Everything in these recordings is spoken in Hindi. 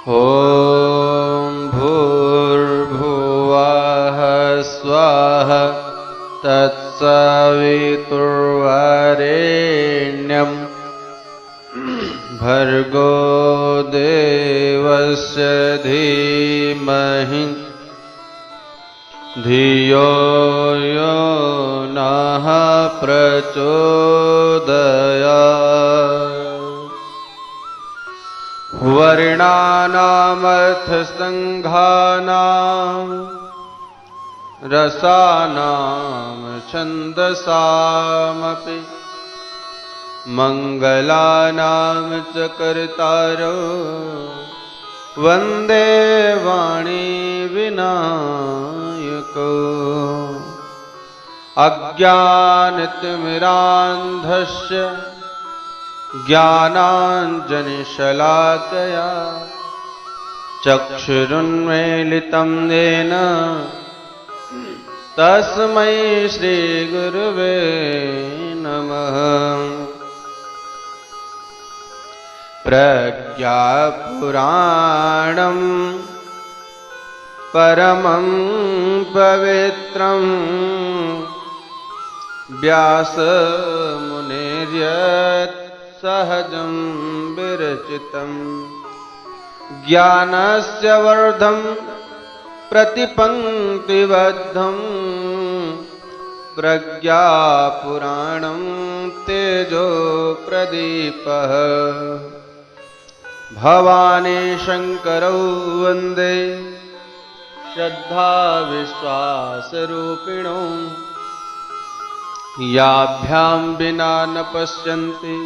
ॐ भूर्भुवः स्वः तत्सवितुर्वरेण्यं भर्गो देवस्य धीमहि धियो यो नः प्रचोदयात्। वर्णानामर्थ संघानां रसानां छन्दसामपि मंगलानां च कर्तारो वन्दे वाणी विनायको। अज्ञानतिमिरान्धस्य ज्ञानाञ्जनशलाकया चक्षुरुन्मीलितं येन तस्मै श्रीगुरुवे नमः। प्रज्ञापुराणं परमं पवित्रं व्यासमुनिर्यत् सहजं विरचितं ज्ञानस्य वर्धं प्रतिपङ्क्तिबद्धं प्रज्ञापुराणं तेजो प्रदीपः। भवानी शंकरौ वन्दे श्रद्धा विश्वासरूपिणो याभ्यां विना न पश्यन्ति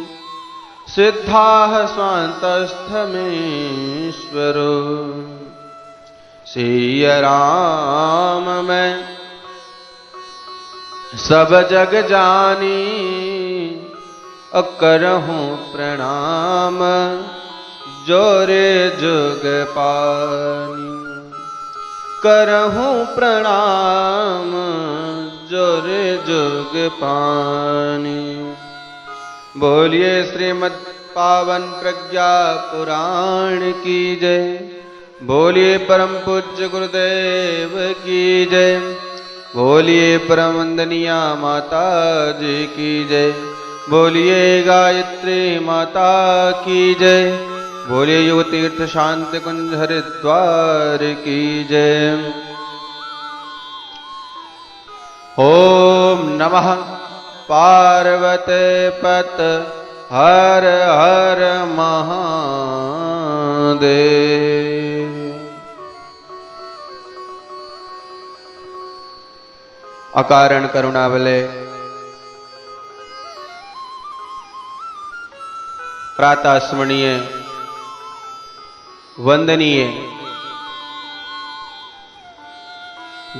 सिद्धाः स्वान्तस्थमीश्वरो। सिया राम मैं सब जग जानी करहूँ प्रणाम जोरे जुग पानी। करहूँ प्रणाम जोरे जुग पानी। बोलिए श्रीमद् पावन प्रज्ञा पुराण की जय। बोलिए परम पूज्य गुरुदेव की जय। बोलिए परम वंदनीय माता जी की जय। बोलिए गायत्री माता की जय। बोलिए युग तीर्थ शांति कुंज हरिद्वार की जय। ओम नमः पार्वते पत हर हर महादेव। अकारण करुणावले प्रातः स्मरणीय वंदनीय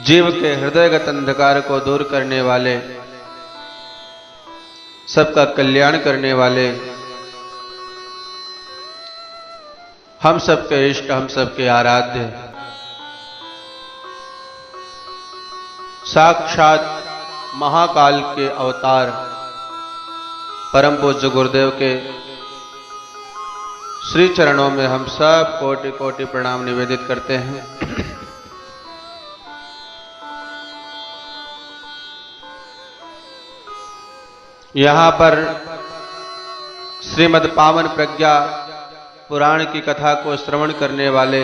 जीव के हृदयगत अंधकार को दूर करने वाले सबका कल्याण करने वाले हम सबके इष्ट हम सबके आराध्य साक्षात महाकाल के अवतार परम पूज्य गुरुदेव के श्री चरणों में हम सब कोटि कोटि प्रणाम निवेदित करते हैं। यहाँ पर श्रीमद् पावन प्रज्ञा पुराण की कथा को श्रवण करने वाले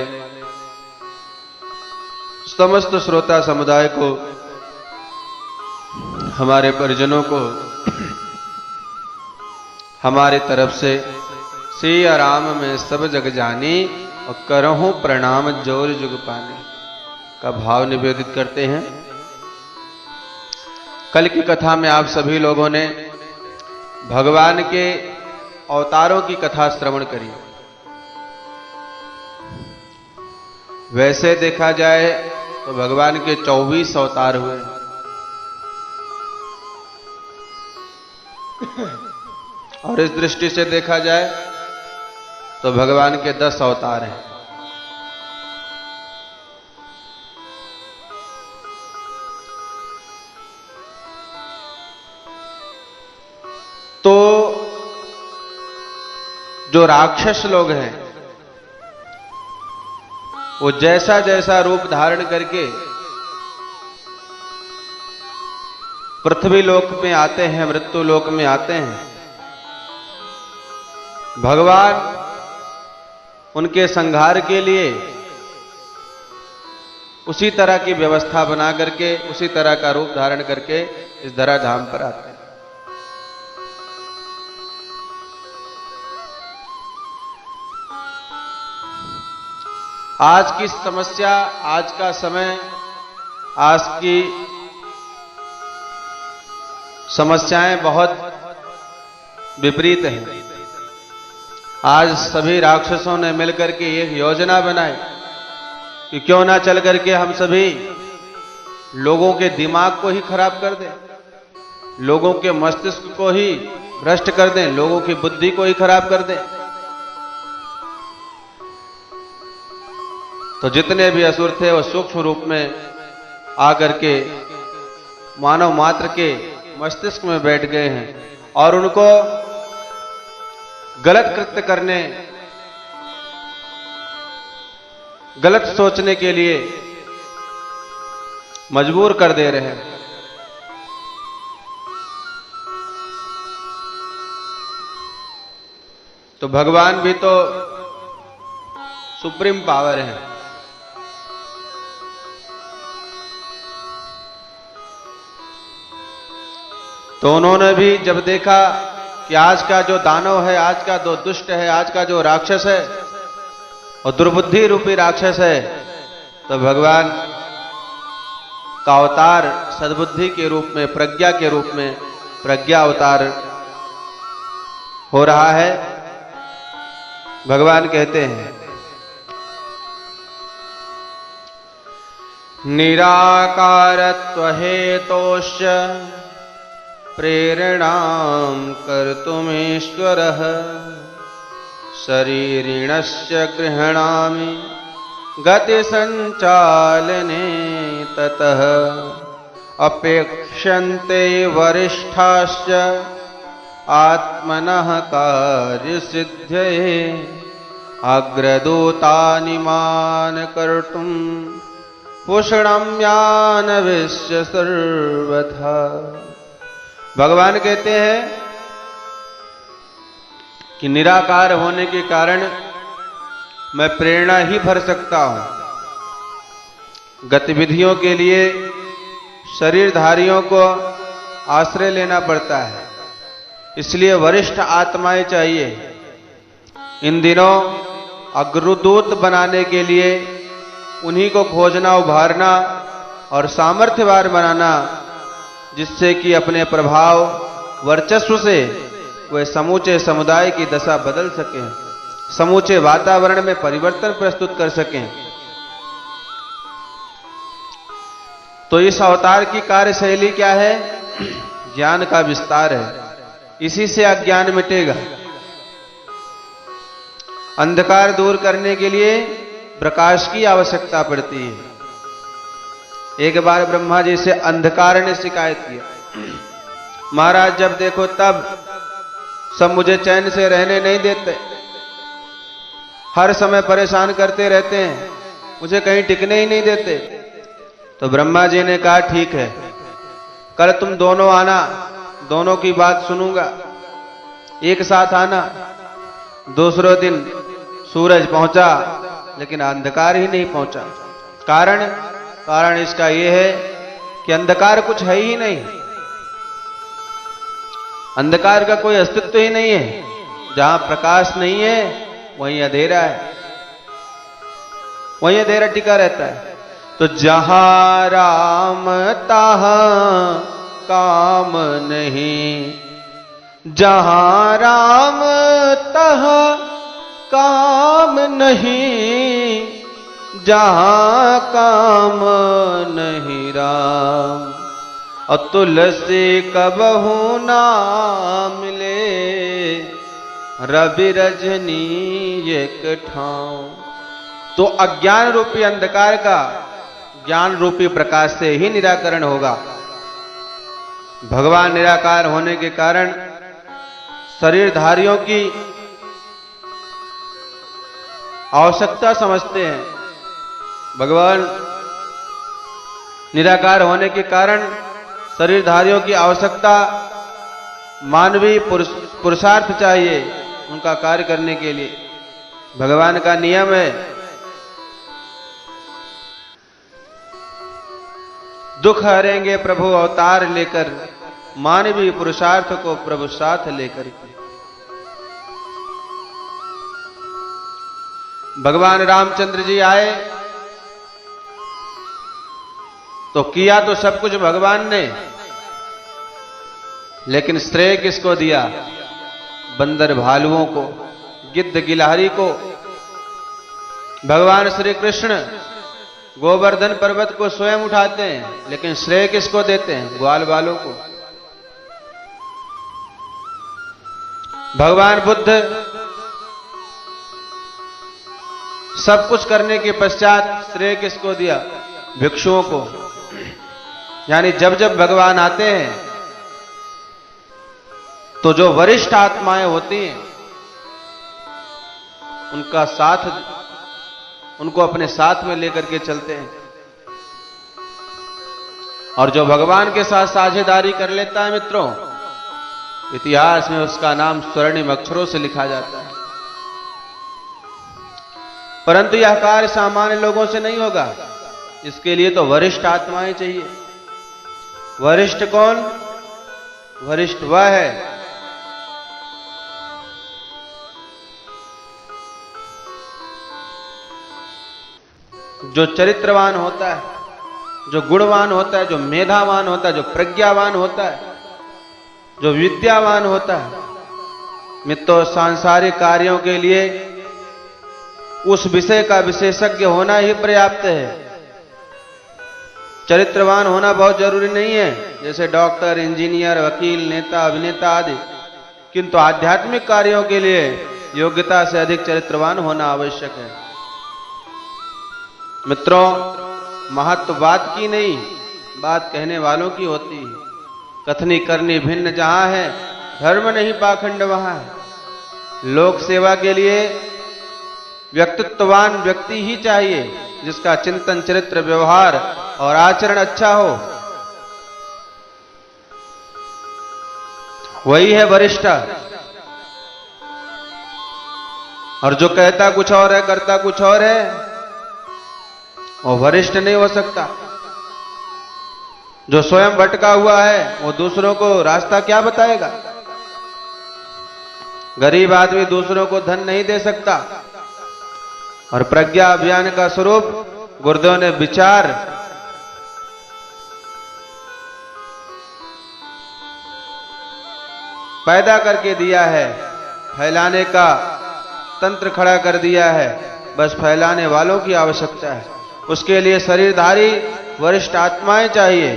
समस्त श्रोता समुदाय को, हमारे परिजनों को हमारे तरफ से सिया राम में सब जग जानी और करहूं प्रणाम जोर जुग पानी का भाव निवेदित करते हैं। कल की कथा में आप सभी लोगों ने भगवान के अवतारों की कथा श्रवण करी। वैसे देखा जाए तो भगवान के 24 अवतार हुए और इस दृष्टि से देखा जाए तो भगवान के 10 अवतार हैं। तो जो राक्षस लोग हैं वो जैसा जैसा रूप धारण करके पृथ्वी लोक में आते हैं, मृत्यु लोक में आते हैं, भगवान उनके संहार के लिए उसी तरह की व्यवस्था बना करके, उसी तरह का रूप धारण करके इस धराधाम पर आते हैं। आज की समस्या, आज का समय, आज की समस्याएं बहुत विपरीत हैं। आज सभी राक्षसों ने मिलकर के एक योजना बनाई कि क्यों ना चल करके हम सभी लोगों के दिमाग को ही खराब कर दें, लोगों के मस्तिष्क को ही भ्रष्ट कर दें, लोगों की बुद्धि को ही खराब कर दें। तो जितने भी असुर थे वो सूक्ष्म रूप में आकर के मानव मात्र के मस्तिष्क में बैठ गए हैं और उनको गलत कृत्य करने, गलत सोचने के लिए मजबूर कर दे रहे हैं। तो भगवान भी तो सुप्रीम पावर है। तो उन्होंने भी जब देखा कि आज का जो दानव है, आज का जो दुष्ट है, आज का जो राक्षस है और दुर्बुद्धि रूपी राक्षस है, तो भगवान का अवतार सद्बुद्धि के रूप में, प्रज्ञा के रूप में प्रज्ञा अवतार हो रहा है। भगवान कहते हैं निराकारत्व हेतोश्च प्रेरणां कर्तुमीश्वरः शरीरिणस्य गृह्णामि गति संचालने ततः अपेक्षन्ते वरिष्ठाश्च आत्मनः कार्यसिद्धये अग्रदूतानि मान् कर्तुं पुष्णम्यानविश्य सर्वथा। भगवान कहते हैं कि निराकार होने के कारण मैं प्रेरणा ही भर सकता हूं। गतिविधियों के लिए शरीरधारियों को आश्रय लेना पड़ता है, इसलिए वरिष्ठ आत्माएं चाहिए। इन दिनों अग्रदूत बनाने के लिए उन्हीं को खोजना, उभारना और सामर्थ्यवान बनाना, जिससे कि अपने प्रभाव वर्चस्व से वे समूचे समुदाय की दशा बदल सकें, समूचे वातावरण में परिवर्तन प्रस्तुत कर सकें। तो इस अवतार की कार्यशैली क्या है? ज्ञान का विस्तार है। इसी से अज्ञान मिटेगा। अंधकार दूर करने के लिए प्रकाश की आवश्यकता पड़ती है। एक बार ब्रह्मा जी से अंधकार ने शिकायत किया, महाराज जब देखो तब सब मुझे चैन से रहने नहीं देते, हर समय परेशान करते रहते हैं, मुझे कहीं टिकने ही नहीं देते। तो ब्रह्मा जी ने कहा ठीक है, कल तुम दोनों आना, दोनों की बात सुनूंगा, एक साथ आना। दूसरे दिन सूरज पहुंचा, लेकिन अंधकार ही नहीं पहुंचा। कारण इसका यह है कि अंधकार कुछ है ही नहीं, अंधकार का कोई अस्तित्व ही नहीं है। जहां प्रकाश नहीं है वहीं अंधेरा है, वहीं अंधेरा टिका रहता है। तो जहां राम तहां काम नहीं, जहां राम तहां काम नहीं, जहां काम नहीं राम। और तुलसी कबहू ना मिले, रवि रजनी एक ठाव। तो अज्ञान रूपी अंधकार का ज्ञान रूपी प्रकाश से ही निराकरण होगा। भगवान निराकार होने के कारण शरीरधारियों की आवश्यकता समझते हैं, भगवान निराकार होने के कारण शरीरधारियों की आवश्यकता मानवीय पुरुषार्थ चाहिए उनका कार्य करने के लिए। भगवान का नियम है दुख हरेंगे प्रभु अवतार लेकर, मानवीय पुरुषार्थ को प्रभु साथ लेकर के। भगवान रामचंद्र जी आए तो किया तो सब कुछ भगवान ने, लेकिन श्रेय किसको दिया? बंदर भालुओं को, गिद्ध गिलहरी को। भगवान श्री कृष्ण गोवर्धन पर्वत को स्वयं उठाते हैं, लेकिन श्रेय किसको देते हैं? ग्वाल बालों को। भगवान बुद्ध सब कुछ करने के पश्चात श्रेय किसको दिया? भिक्षुओं को। यानी जब जब भगवान आते हैं तो जो वरिष्ठ आत्माएं होती हैं उनका साथ, उनको अपने साथ में लेकर के चलते हैं। और जो भगवान के साथ साझेदारी कर लेता है मित्रों, इतिहास में उसका नाम स्वर्णिम अक्षरों से लिखा जाता है। परंतु यह कार्य सामान्य लोगों से नहीं होगा, इसके लिए तो वरिष्ठ आत्माएं चाहिए। वरिष्ठ कौन? वरिष्ठ वह है जो चरित्रवान होता है, जो गुणवान होता है, जो मेधावान होता है, जो प्रज्ञावान होता है, जो विद्यावान होता है। मित्रों, सांसारिक कार्यों के लिए उस विषय का विशेषज्ञ होना ही पर्याप्त है। चरित्रवान होना बहुत जरूरी नहीं है, जैसे डॉक्टर, इंजीनियर, वकील, नेता, अभिनेता आदि, किंतु आध्यात्मिक कार्यों के लिए योग्यता से अधिक चरित्रवान होना आवश्यक है। मित्रों, महत्व बात की नहीं, बात कहने वालों की होती है। कथनी करनी भिन्न जहां है, धर्म नहीं पाखंड वहां है। लोक सेवा के लिए व्यक्तित्ववान व्यक्ति ही चाहिए, जिसका चिंतन, चरित्र, व्यवहार और आचरण अच्छा हो। वही है वरिष्ठ। और जो कहता कुछ और है, करता कुछ और है, वो वरिष्ठ नहीं हो सकता। जो स्वयं भटका हुआ है वो दूसरों को रास्ता क्या बताएगा? गरीब आदमी दूसरों को धन नहीं दे सकता। और प्रज्ञा अभियान का स्वरूप गुरुदेव ने विचार पैदा करके दिया है, फैलाने का तंत्र खड़ा कर दिया है। बस फैलाने वालों की आवश्यकता है। उसके लिए शरीरधारी वरिष्ठ आत्माएं चाहिए।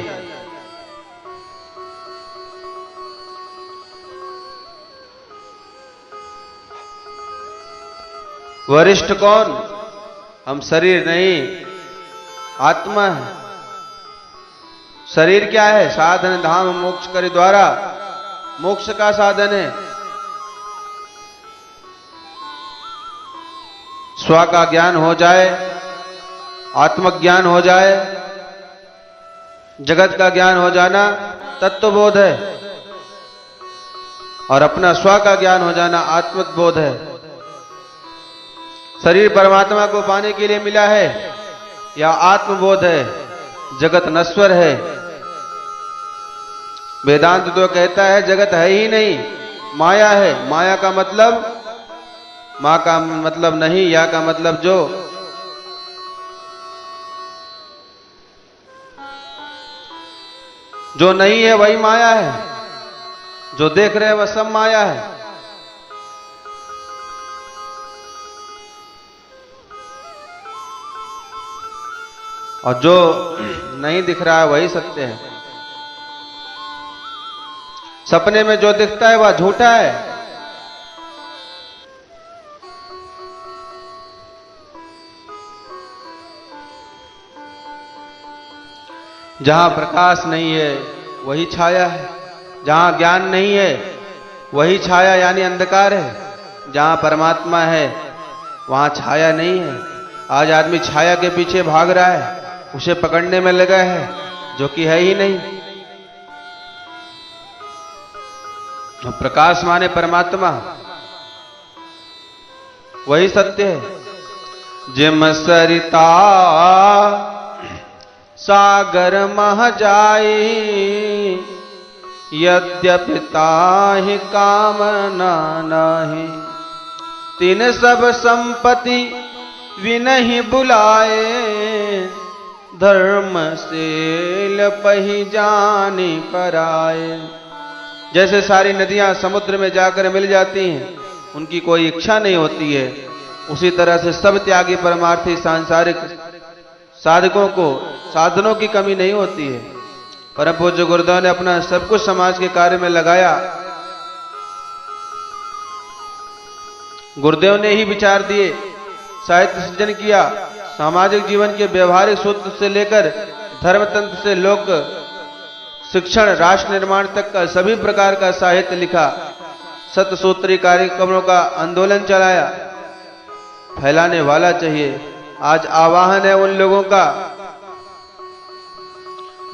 वरिष्ठ कौन? हम शरीर नहीं, आत्मा है। शरीर क्या है? साधन धाम मोक्ष करे द्वारा, मोक्ष का साधन है। स्व का ज्ञान हो जाए, आत्मज्ञान हो जाए, जगत का ज्ञान हो जाना तत्वबोध है, और अपना स्व का ज्ञान हो जाना आत्मबोध है। शरीर परमात्मा को पाने के लिए मिला है या आत्मबोध है? जगत नश्वर है। वेदांत तो कहता है जगत है ही नहीं, माया है। माया का मतलब, मां का मतलब नहीं, या का मतलब जो। जो नहीं है वही माया है, जो देख रहे हैं वह सब माया है। और जो नहीं दिख रहा है वही सत्य है। सपने में जो दिखता है वह झूठा है। जहां प्रकाश नहीं है वही छाया है, जहां ज्ञान नहीं है वही छाया यानी अंधकार है। जहां परमात्मा है वहां छाया नहीं है। आज आदमी छाया के पीछे भाग रहा है, उसे पकड़ने में लगा है, जो कि है ही नहीं। प्रकाश माने परमात्मा, वही सत्य है। जिम सरिता सागर मह जाई, यद्यपि ताहि कामना नाहि। तीन सब संपत्ति विनहि बुलाए, धर्मशील पहि जानि पराए। जैसे सारी नदियां समुद्र में जाकर मिल जाती हैं, उनकी कोई इच्छा नहीं होती है, उसी तरह से सब त्यागी परमार्थी सांसारिक साधकों को साधनों की कमी नहीं होती है। परम पूज्य गुरुदेव ने अपना सब कुछ समाज के कार्य में लगाया। गुरुदेव ने ही विचार दिए, साहित्य सृजन किया, सामाजिक जीवन के व्यवहारिक सूत्र से लेकर धर्मतंत्र से लोक शिक्षण, राष्ट्र निर्माण तक का सभी प्रकार का साहित्य लिखा। सतसूत्री कार्यक्रमों का आंदोलन चलाया। फैलाने वाला चाहिए। आज आवाहन है उन लोगों का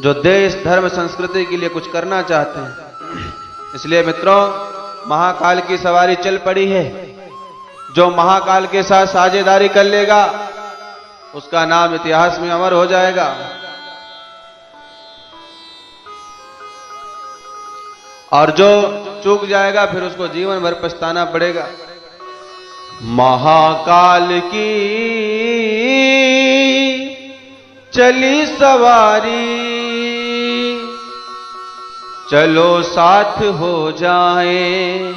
जो देश धर्म संस्कृति के लिए कुछ करना चाहते हैं। इसलिए मित्रों, महाकाल की सवारी चल पड़ी है। जो महाकाल के साथ साझेदारी कर लेगा, उसका नाम इतिहास में अमर हो जाएगा। और जो चूक जाएगा, फिर उसको जीवन भर पछताना पड़ेगा। महाकाल की चली सवारी, चलो साथ हो जाए।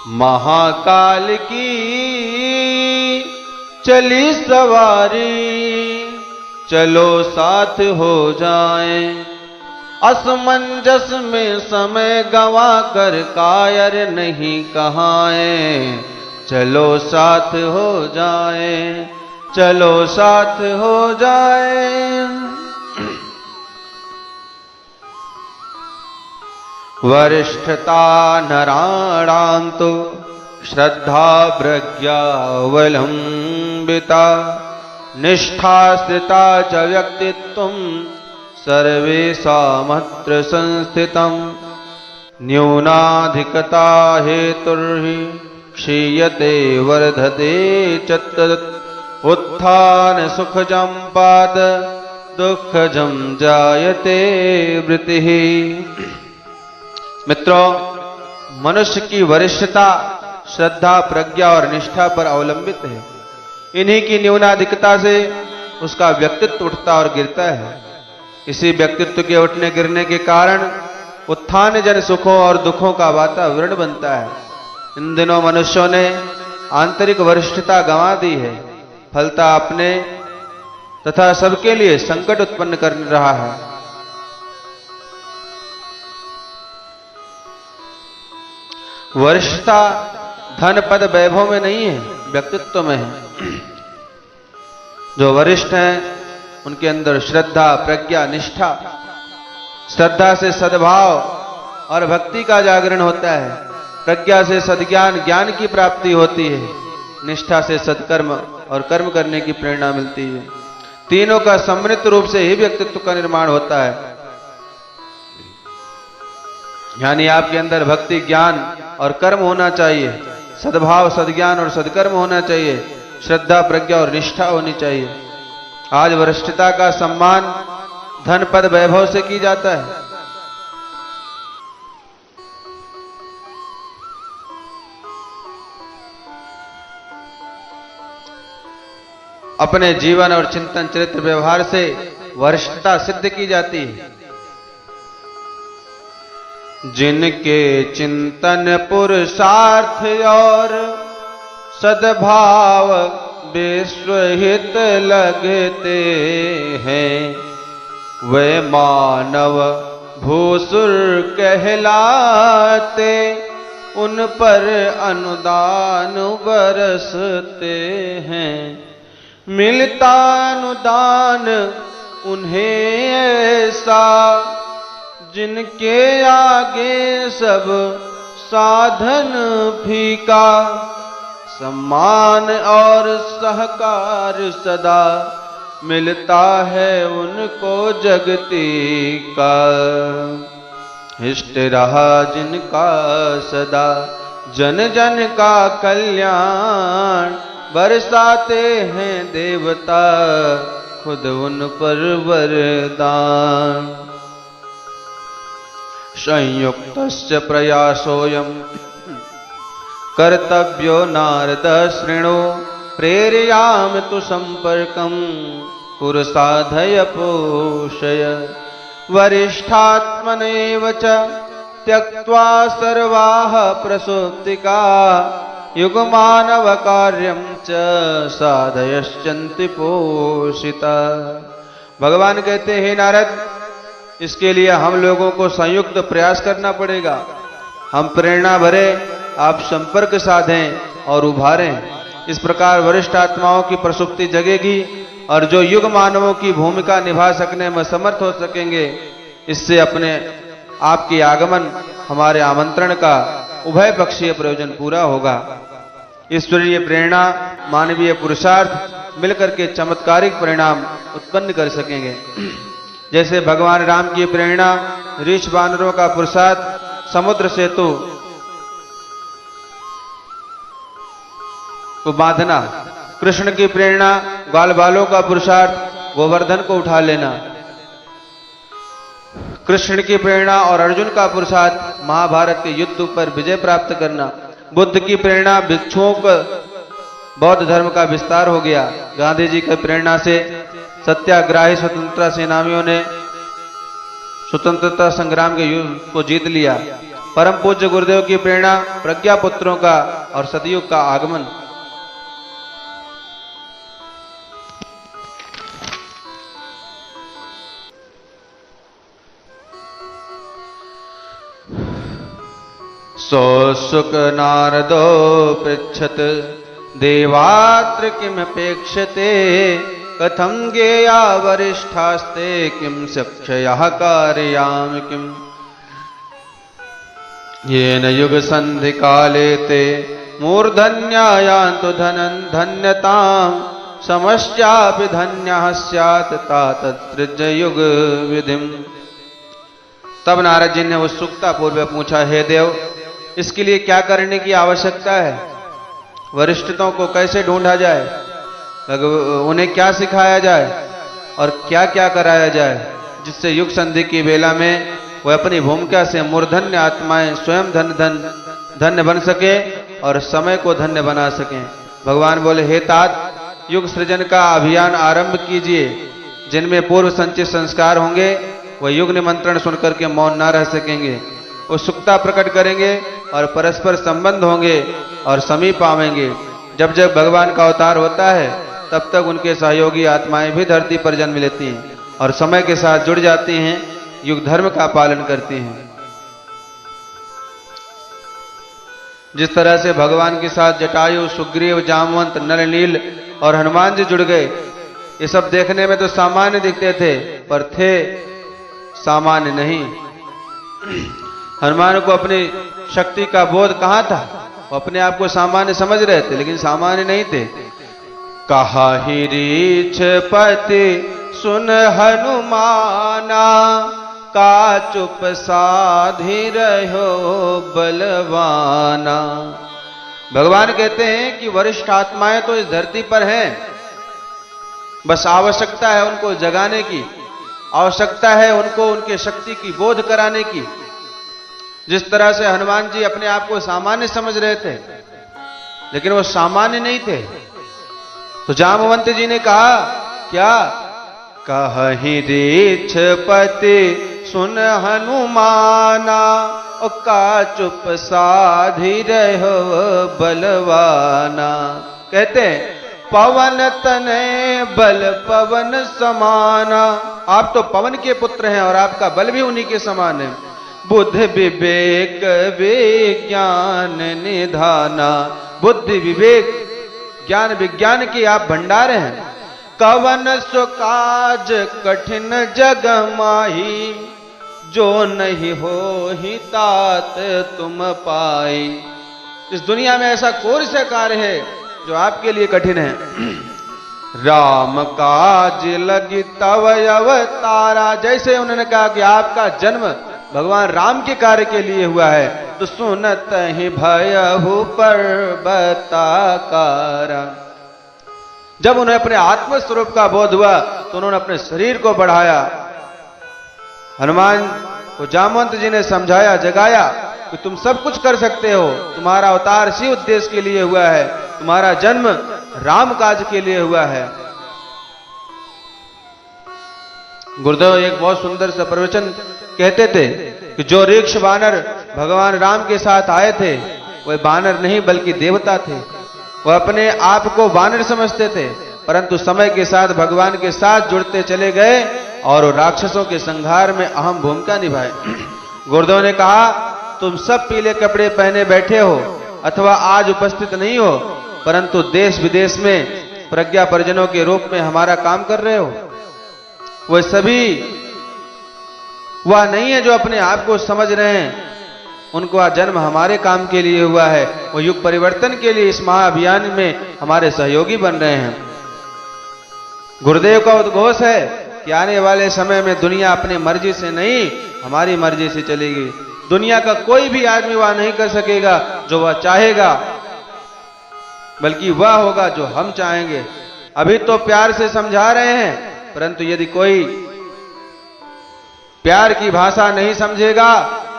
महाकाल की चली सवारी, चलो साथ हो जाए। असमंजस में समय गवा कर कायर नहीं कहाए। चलो साथ हो जाए, चलो साथ हो जाए। वरिष्ठता नराणां तो श्रद्धा प्रज्ञावलंबिता, निष्ठा स्थिता च व्यक्तित्वं सर्वेषामत्र संस्थितम्। न्यूनाधिकता हेतुर्हि क्षीयते वर्धते च तत्। उत्थान सुखजं पाद दुःखजं जायते वृत्तिः। मित्रों, मनुष्य की वरिष्ठता श्रद्धा, प्रज्ञा और निष्ठा पर अवलंबित है। इन्हीं की न्यूनाधिकता से उसका व्यक्तित्व उठता और गिरता है। इसी व्यक्तित्व के उठने गिरने के कारण उत्थान जन सुखों और दुखों का वातावरण बनता है। इन दिनों मनुष्यों ने आंतरिक वरिष्ठता गंवा दी है। फलता अपने तथा सबके लिए संकट उत्पन्न कर रहा है। वरिष्ठता धन पद वैभव में नहीं है, व्यक्तित्व में है। जो वरिष्ठ हैं उनके अंदर श्रद्धा, प्रज्ञा, निष्ठा। श्रद्धा से सद्भाव और भक्ति का जागरण होता है। प्रज्ञा से सद्ज्ञान, ज्ञान की प्राप्ति होती है। निष्ठा से सत्कर्म और कर्म करने की प्रेरणा मिलती है। तीनों का सम्मिलित रूप से ही व्यक्तित्व का निर्माण होता है। यानी आपके अंदर भक्ति, ज्ञान और कर्म होना चाहिए। सद्भाव, सद्ज्ञान और सद्कर्म होना चाहिए। श्रद्धा, प्रज्ञा और निष्ठा होनी चाहिए। आज वरिष्ठता का सम्मान धन पद वैभव से की जाता है। अपने जीवन और चिंतन, चरित्र, व्यवहार से वरिष्ठता सिद्ध की जाती है। जिनके चिंतन पुरुषार्थ और सद्भाव विश्वहित लगते हैं, वे मानव भूसुर कहलाते। उन पर अनुदान बरसते हैं। मिलता अनुदान उन्हें ऐसा, जिनके आगे सब साधन फीका। सम्मान और सहकार सदा मिलता है उनको जगती का। इष्ट रहा जिनका सदा जन जन का कल्याण, बरसाते हैं देवता खुद उन पर वरदान। संयुक्तस्य प्रयासोऽयं कर्तव्यो नारद शृणु, प्रेरयामि तु संपर्कं कुरु साधय पोषय। वरिष्ठात्मनेव च त्यक्त्वा सर्वाः प्रसूतिका, युगमानव कार्यं च साधयश्चन्ति पोषिता। भगवान कहते हैं, हे नारद, इसके लिए हम लोगों को संयुक्त प्रयास करना पड़ेगा। हम प्रेरणा भरे, आप संपर्क साधें और उभारें। इस प्रकार वरिष्ठ आत्माओं की प्रसुप्ति जगेगी और जो युग मानवों की भूमिका निभा सकने में समर्थ हो सकेंगे, इससे अपने आपके आगमन, हमारे आमंत्रण का उभय पक्षीय प्रयोजन पूरा होगा। ईश्वरीय प्रेरणा, मानवीय पुरुषार्थ मिलकर के चमत्कारिक परिणाम उत्पन्न कर सकेंगे। जैसे भगवान राम की प्रेरणा, ऋष वानरों का पुरुषार्थ, समुद्र सेतु को बांधना, कृष्ण की प्रेरणा, ग्वाल बालों का पुरुषार्थ, गोवर्धन को उठा लेना, कृष्ण की प्रेरणा और अर्जुन का पुरुषार्थ, महाभारत के युद्ध पर विजय प्राप्त करना, बुद्ध की प्रेरणा, भिक्षुओं को बौद्ध धर्म का विस्तार हो गया, गांधी जी की प्रेरणा से सत्याग्रही स्वतंत्रता सेनानियों ने स्वतंत्रता संग्राम के युद्ध को जीत लिया। परम पूज्य गुरुदेव की प्रेरणा, प्रज्ञा पुत्रों का और सतयुग का आगमन। सौसुक नारदो पृच्छत देवात्र किमपेक्षते, कथं ज्ञेया वरिष्ठास्ते किं सख्ययः कारयामि किम्। येन युग संधि काले ते मूर्धन्या यान्तु धनं धन्यतां, समश्चापि धन्यः स्यात् तातसृज युग विधिम्। तब नारद जी ने उत्सुकता पूर्वक पूछा, हे देव, इसके लिए क्या करने की आवश्यकता है? वरिष्ठों को कैसे ढूंढा जाए? उन्हें क्या सिखाया जाए और क्या क्या कराया जाए, जिससे युग संधि की बेला में वह अपनी भूमिका से मूर्धन्य आत्माएं स्वयं धन्य बन सके और समय को धन्य बना सकें। भगवान बोले, हे तात, युग सृजन का अभियान आरंभ कीजिए। जिनमें पूर्व संचित संस्कार होंगे वह युग निमंत्रण सुनकर के मौन ना रह सकेंगे, उत्सुकता प्रकट करेंगे और परस्पर संबंध होंगे और समीप आवेंगे। जब जब भगवान का अवतार होता है तब तक उनके सहयोगी आत्माएं भी धरती पर जन्म लेती हैं और समय के साथ जुड़ जाती हैं, युग धर्म का पालन करती हैं। जिस तरह से भगवान के साथ जटायु, सुग्रीव, जामवंत, नल, नील और हनुमान जी जुड़ गए, ये सब देखने में तो सामान्य दिखते थे पर थे सामान्य नहीं। हनुमान को अपनी शक्ति का बोध कहां था? वो अपने आप को सामान्य समझ रहे थे लेकिन सामान्य नहीं थे। कहा ही रीछ पति सुन हनुमाना, का चुप साधी रहो बलवाना। भगवान कहते हैं कि वरिष्ठ आत्माएं तो इस धरती पर हैं, बस आवश्यकता है उनको जगाने की, आवश्यकता है उनको उनके शक्ति की बोध कराने की। जिस तरह से हनुमान जी अपने आप को सामान्य समझ रहे थे लेकिन वो सामान्य नहीं थे, तो जामवंत जी ने कहा क्या? कहि रीछ पति सुन हनुमाना, का चुप साधी रहो बलवाना। कहते हैं पवन तनय बल पवन समाना। आप तो पवन के पुत्र हैं और आपका बल भी उन्हीं के समान है। बुद्धि विवेक विज्ञान निधाना। बुद्धि विवेक ज्ञान विज्ञान की आप भंडार हैं। कवन सो काज कठिन जग माही, जो नहीं हो ही तात तुम पाई। इस दुनिया में ऐसा कौन सा कार्य है जो आपके लिए कठिन है? राम काज लगी तव अवतारा। जैसे उन्होंने कहा कि आपका जन्म भगवान राम के कार्य के लिए हुआ है, तो सुनत ही भयहु पर्वताकारा। जब उन्हें अपने आत्म स्वरूप का बोध हुआ तो उन्होंने अपने शरीर को बढ़ाया। हनुमान को जामवंत जी ने समझाया, जगाया कि तुम सब कुछ कर सकते हो, तुम्हारा अवतार इसी उद्देश्य के लिए हुआ है, तुम्हारा जन्म राम काज के लिए हुआ है। गुरुदेव एक बहुत सुंदर सा प्रवचन कहते थे कि जो ऋक्ष बानर भगवान राम के साथ आए थे वह बानर नहीं बल्कि देवता थे। वह अपने आप को बानर समझते थे, परंतु समय के साथ भगवान के साथ जुड़ते चले गए और राक्षसों के संहार में अहम भूमिका निभाए। गुरुदेव ने कहा, तुम सब पीले कपड़े पहने बैठे हो अथवा आज उपस्थित नहीं हो, परंतु देश विदेश में प्रज्ञा परिजनों के रूप में हमारा काम कर रहे हो। वह सभी वह नहीं है जो अपने आप को समझ रहे हैं, उनको जन्म हमारे काम के लिए हुआ है। वो युग परिवर्तन के लिए इस महाअभियान में हमारे सहयोगी बन रहे हैं। गुरुदेव का उद्घोष है कि आने वाले समय में दुनिया अपनी मर्जी से नहीं हमारी मर्जी से चलेगी। दुनिया का कोई भी आदमी वह नहीं कर सकेगा जो वह चाहेगा, बल्कि वह होगा जो हम चाहेंगे। अभी तो प्यार से समझा रहे हैं, परंतु यदि कोई प्यार की भाषा नहीं समझेगा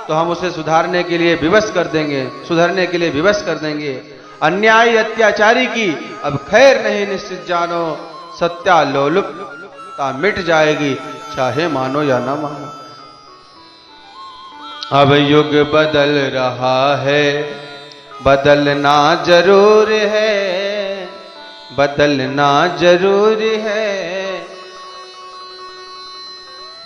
तो हम उसे सुधारने के लिए विवश कर देंगे, सुधरने के लिए विवश कर देंगे। अन्यायी अत्याचारी की अब खैर नहीं निश्चित जानो, सत्यालोलुपता मिट जाएगी चाहे मानो या ना मानो। अब युग बदल रहा है, बदलना जरूर है, बदलना जरूर है।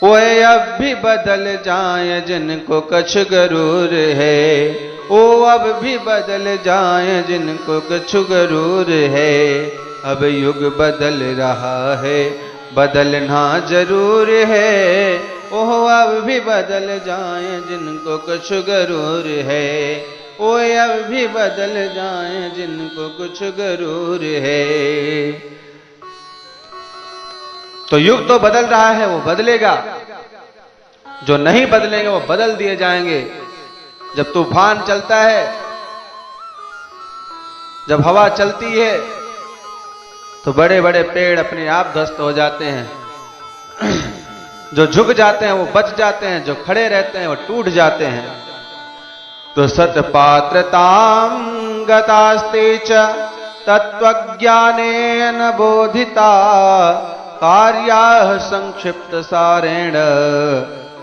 वो अब भी बदल जाए जिनको कुछ गरूर है, वो अब भी बदल जाए जिनको कुछ गरूर है। अब युग बदल रहा है, बदलना जरूर है, ओह अब भी बदल जाए जिनको कुछ गरूर है, वो अब भी बदल जाए जिनको कुछ गरूर है। तो युग तो बदल रहा है, वो बदलेगा। जो नहीं बदलेंगे वो बदल दिए जाएंगे। जब तूफान चलता है, जब हवा चलती है, तो बड़े बड़े पेड़ अपने आप ध्वस्त हो जाते हैं। जो झुक जाते हैं वो बच जाते हैं, जो खड़े रहते हैं वो टूट जाते हैं। तो सत्पात्रतां गतास्ते च तत्त्वज्ञानेन बोधिता, कार्याः संक्षिप्त सारेण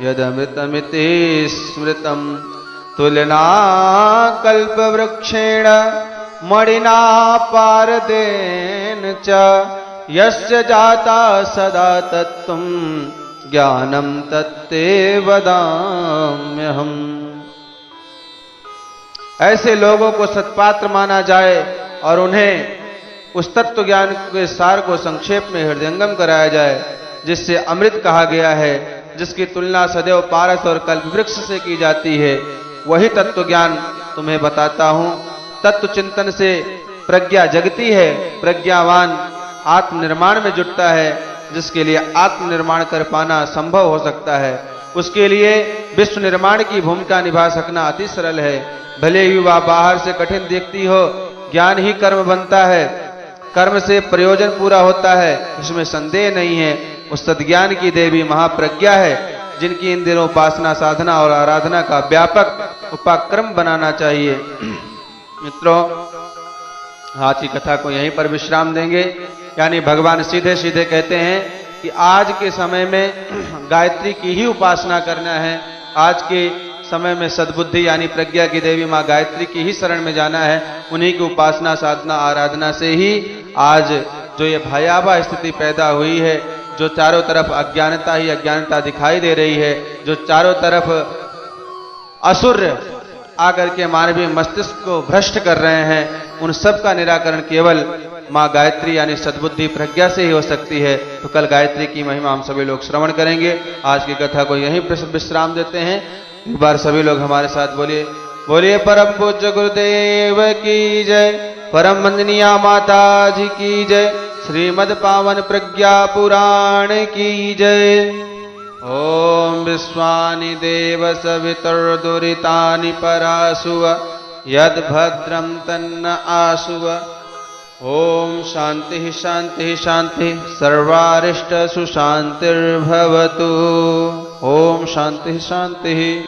यदमृतमिति स्मृतम्। तुलना कल्पवृक्षेण मणिना पारदेन च, यस्य जाता सदा तत्त्वं ज्ञानं तत्ते वदाम्यहम्। ऐसे लोगों को सत्पात्र माना जाए और उन्हें उस तत्व ज्ञान के सार को संक्षेप में हृदयंगम कराया जाए, जिससे अमृत कहा गया है, जिसकी तुलना सदैव पारस और कल्पवृक्ष से की जाती है। वही तत्व ज्ञान तुम्हें बताता हूं। तत्व चिंतन से प्रज्ञा जगती है, प्रज्ञावान आत्मनिर्माण में जुटता है, जिसके लिए आत्मनिर्माण कर पाना संभव हो सकता है। उसके लिए विश्व निर्माण की भूमिका निभा सकना अति सरल है। भले ही वह बाहर से कठिन दिखती हो, ज्ञान ही कर्म बनता है, कर्म से प्रयोजन पूरा होता है, इसमें संदेह नहीं है। उस सद्ज्ञान की देवी महाप्रज्ञा है, जिनकी इन दिनों उपासना साधना और आराधना का व्यापक उपक्रम बनाना चाहिए। मित्रों, आज की कथा को यहीं पर विश्राम देंगे। यानी भगवान सीधे सीधे कहते हैं कि आज के समय में गायत्री की ही उपासना करना है। आज के समय में सद्बुद्धि यानी प्रज्ञा की देवी माँ गायत्री की ही शरण में जाना है। उन्हीं की उपासना साधना आराधना से ही आज जो ये भयावह स्थिति पैदा हुई है, जो चारों तरफ अज्ञानता ही अज्ञानता दिखाई दे रही है, जो चारों तरफ असुर आकर के मानवीय मस्तिष्क को भ्रष्ट कर रहे हैं, उन सब का निराकरण केवल माँ गायत्री यानी सद्बुद्धि प्रज्ञा से ही हो सकती है। तो कल गायत्री की महिमा हम सभी लोग श्रवण करेंगे। आज की कथा को यहीं पर विश्राम देते हैं। एक बार सभी लोग हमारे साथ बोलिए, बोलिए परम पूज्य गुरुदेव की जय। परम वंदनीया माता जी की जय। श्रीमद् पावन प्रज्ञा पुराण की जय। ओम विश्वानि देव सवितुर्दुरितानि परासुव यद भद्रं तन्न आसुव। ओम शांति शांति शांति सर्वारिष्ट सुशांतिर्भवतु। ओम शांति शांति।